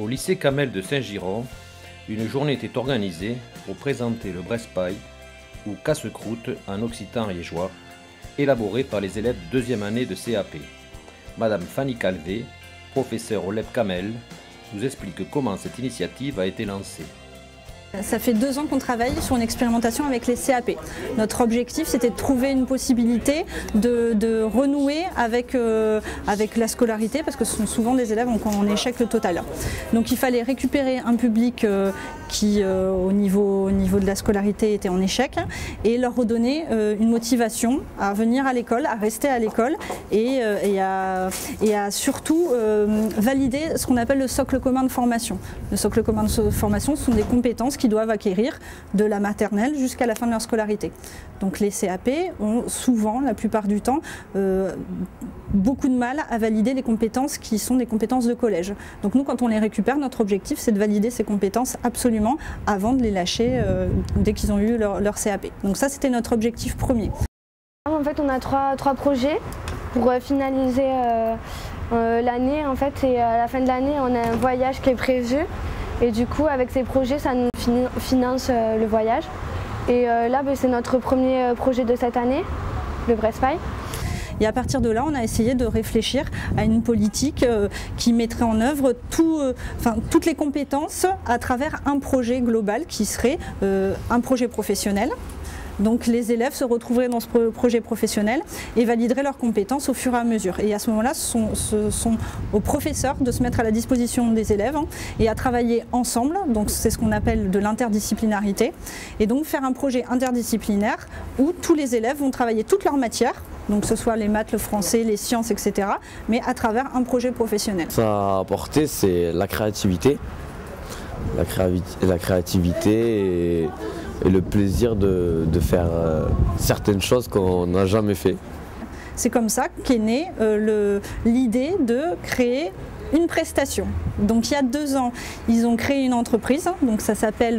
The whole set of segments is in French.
Au lycée Camel de Saint-Giron, une journée était organisée pour présenter le Bresse-Paille, ou casse-croûte en occitan liégeois, élaboré par les élèves de deuxième année de CAP. Madame Fanny Calvé, professeure au LEP Camel, nous explique comment cette initiative a été lancée. Ça fait 2 ans qu'on travaille sur une expérimentation avec les CAP. Notre objectif, c'était de trouver une possibilité de renouer avec la scolarité, parce que ce sont souvent des élèves en échec total. Donc il fallait récupérer un public qui, au niveau de la scolarité, était en échec, et leur redonner une motivation à venir à l'école, à rester à l'école, et à surtout valider ce qu'on appelle le socle commun de formation. Le socle commun de formation, ce sont des compétences qu'ils doivent acquérir de la maternelle jusqu'à la fin de leur scolarité. Donc les CAP ont souvent, la plupart du temps, beaucoup de mal à valider les compétences qui sont des compétences de collège. Donc nous, quand on les récupère, notre objectif, c'est de valider ces compétences absolument avant de les lâcher dès qu'ils ont eu leur CAP. Donc ça, c'était notre objectif premier. En fait, on a trois projets pour finaliser l'année. En fait, et à la fin de l'année, on a un voyage qui est prévu. Et du coup, avec ces projets, ça nous finance le voyage. Et là, c'est notre premier projet de cette année, le Bresse-Paille. Et à partir de là, on a essayé de réfléchir à une politique qui mettrait en œuvre toutes les compétences à travers un projet global qui serait un projet professionnel. Donc les élèves se retrouveraient dans ce projet professionnel et valideraient leurs compétences au fur et à mesure. Et à ce moment-là, ce sont aux professeurs de se mettre à la disposition des élèves et à travailler ensemble. Donc c'est ce qu'on appelle de l'interdisciplinarité. Et donc faire un projet interdisciplinaire où tous les élèves vont travailler toutes leurs matières, donc que ce soit les maths, le français, les sciences, etc., mais à travers un projet professionnel. Ça a apporté, c'est la créativité. La créativité et le plaisir de faire certaines choses qu'on n'a jamais fait. C'est comme ça qu'est née l'idée de créer une prestation. Donc il y a 2 ans, ils ont créé une entreprise, donc ça s'appelle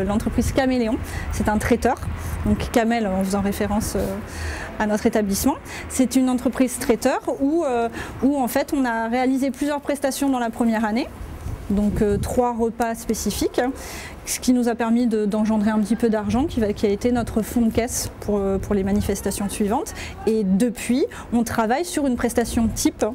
l'entreprise Caméléon. C'est un traiteur, donc Camel en faisant référence à notre établissement. C'est une entreprise traiteur où en fait on a réalisé plusieurs prestations dans la première année. Donc 3 repas spécifiques, ce qui nous a permis d'engendrer un petit peu d'argent qui a été notre fonds de caisse pour les manifestations suivantes. Et depuis, on travaille sur une prestation type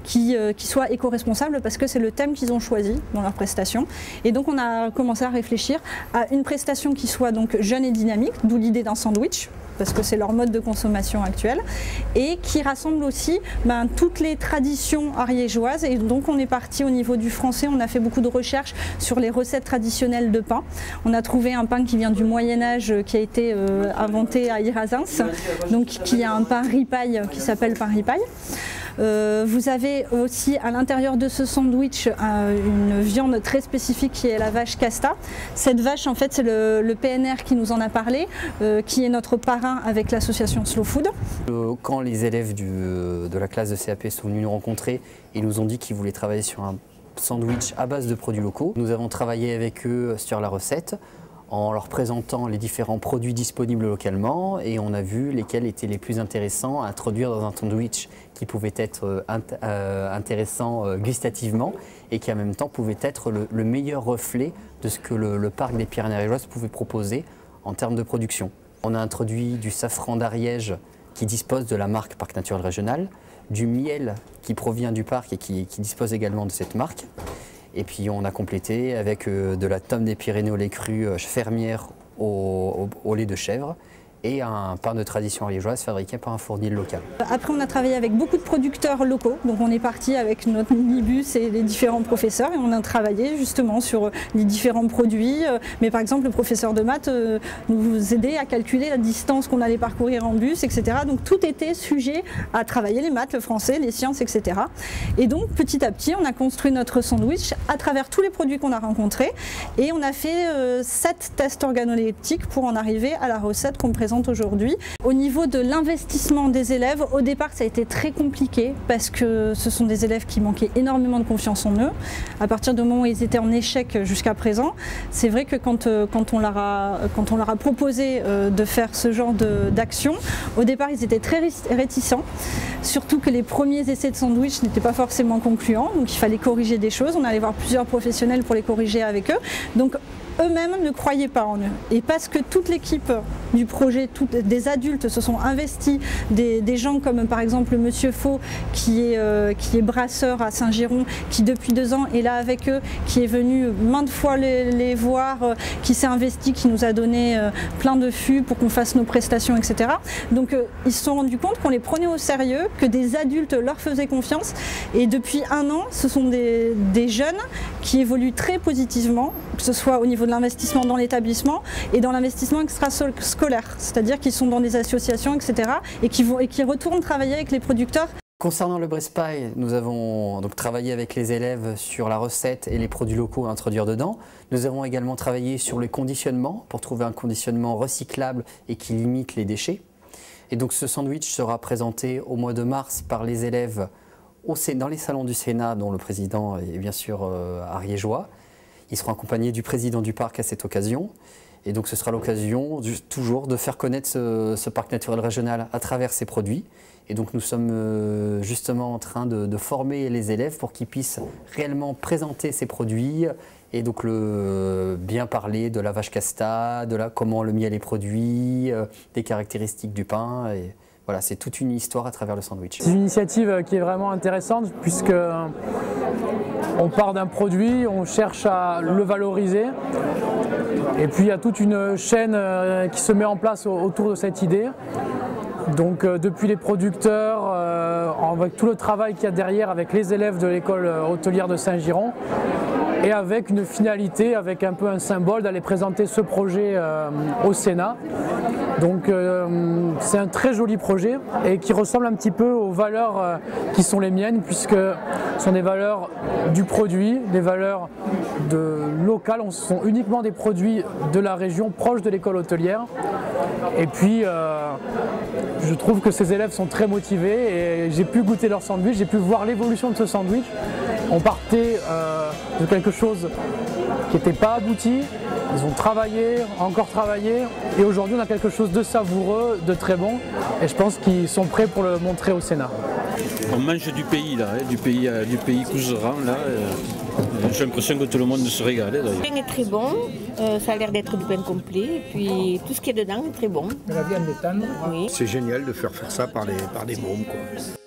qui soit éco-responsable, parce que c'est le thème qu'ils ont choisi dans leur prestation. Et donc on a commencé à réfléchir à une prestation qui soit donc jeune et dynamique, d'où l'idée d'un sandwich, parce que c'est leur mode de consommation actuel, et qui rassemble aussi toutes les traditions ariégeoises. Et donc on est parti au niveau du français, on a fait beaucoup de recherches sur les recettes traditionnelles de pain. On a trouvé un pain qui vient du Moyen-Âge, qui a été inventé à Irasens, donc qui a un pain ripaille qui s'appelle pain ripaille. Vous avez aussi à l'intérieur de ce sandwich une viande très spécifique qui est la vache casta. Cette vache, en fait, c'est le PNR qui nous en a parlé, qui est notre parrain avec l'association Slow Food. Quand les élèves de la classe de CAP sont venus nous rencontrer, ils nous ont dit qu'ils voulaient travailler sur un sandwich à base de produits locaux. Nous avons travaillé avec eux sur la recette, en leur présentant les différents produits disponibles localement, et on a vu lesquels étaient les plus intéressants à introduire dans un sandwich qui pouvait être intéressant gustativement et qui en même temps pouvait être le meilleur reflet de ce que le parc des Pyrénées-Ariégeoises pouvait proposer en termes de production. On a introduit du safran d'Ariège qui dispose de la marque Parc Naturel Régional, du miel qui provient du parc et qui dispose également de cette marque. Et puis on a complété avec de la tome des Pyrénées au lait cru fermière au lait de chèvre et un pain de tradition ariégeoise fabriqué par un fournil local. Après, on a travaillé avec beaucoup de producteurs locaux, donc on est parti avec notre minibus et les différents professeurs, et on a travaillé justement sur les différents produits. Mais par exemple, le professeur de maths nous aidait à calculer la distance qu'on allait parcourir en bus, etc. Donc tout était sujet à travailler, les maths, le français, les sciences, etc. Et donc petit à petit, on a construit notre sandwich à travers tous les produits qu'on a rencontrés, et on a fait 7 tests organoleptiques pour en arriver à la recette qu'on présente présente aujourd'hui. Au niveau de l'investissement des élèves, au départ ça a été très compliqué parce que ce sont des élèves qui manquaient énormément de confiance en eux. À partir du moment où ils étaient en échec jusqu'à présent, c'est vrai que quand on leur a proposé de faire ce genre d'action, au départ ils étaient très réticents, surtout que les premiers essais de sandwich n'étaient pas forcément concluants, donc il fallait corriger des choses. On allait voir plusieurs professionnels pour les corriger avec eux. Donc eux-mêmes ne croyaient pas en eux. Et parce que toute l'équipe du projet, des adultes se sont investis, des gens comme par exemple Monsieur Faux qui est brasseur à Saint-Giron, qui depuis 2 ans est là avec eux, qui est venu maintes fois les voir, qui s'est investi, qui nous a donné plein de fûts pour qu'on fasse nos prestations, etc. Donc ils se sont rendus compte qu'on les prenait au sérieux, que des adultes leur faisaient confiance. Et depuis 1 an, ce sont des jeunes qui évoluent très positivement, que ce soit au niveau de l'investissement dans l'établissement et dans l'investissement extrascolaire, c'est-à-dire qu'ils sont dans des associations, etc. et qui retournent travailler avec les producteurs. Concernant le Breast Pie, nous avons donc travaillé avec les élèves sur la recette et les produits locaux à introduire dedans. Nous avons également travaillé sur le conditionnement pour trouver un conditionnement recyclable et qui limite les déchets. Et donc ce sandwich sera présenté au mois de mars par les élèves dans les salons du Sénat, dont le président est bien sûr ariégeois. Ils seront accompagnés du président du parc à cette occasion. Et donc ce sera l'occasion toujours de faire connaître ce parc naturel régional à travers ses produits. Et donc nous sommes justement en train de former les élèves pour qu'ils puissent réellement présenter ces produits et donc bien parler de la vache casta, comment le miel est produit, des caractéristiques du pain. Et voilà, c'est toute une histoire à travers le sandwich. C'est une initiative qui est vraiment intéressante puisque on part d'un produit, on cherche à le valoriser et puis il y a toute une chaîne qui se met en place autour de cette idée. Donc depuis les producteurs, avec tout le travail qu'il y a derrière avec les élèves de l'école hôtelière de Saint-Giron et avec une finalité, avec un peu un symbole d'aller présenter ce projet au Sénat. Donc c'est un très joli projet et qui ressemble un petit peu aux valeurs qui sont les miennes puisque ce sont des valeurs du produit, des valeurs locales, ce sont uniquement des produits de la région proche de l'école hôtelière. Et puis je trouve que ces élèves sont très motivés et j'ai pu goûter leur sandwich, j'ai pu voir l'évolution de ce sandwich. On partait de quelque chose qui n'était pas abouti, ils ont travaillé, encore travaillé et aujourd'hui on a quelque chose de savoureux, de très bon et je pense qu'ils sont prêts pour le montrer au Sénat. On mange du pays là, du pays couserand là. J'ai l'impression que tout le monde se régale d'ailleurs. Le pain est très bon, ça a l'air d'être du pain complet, et puis tout ce qui est dedans est très bon. La viande est tendre. Oui. C'est génial de faire ça par des mômes, quoi.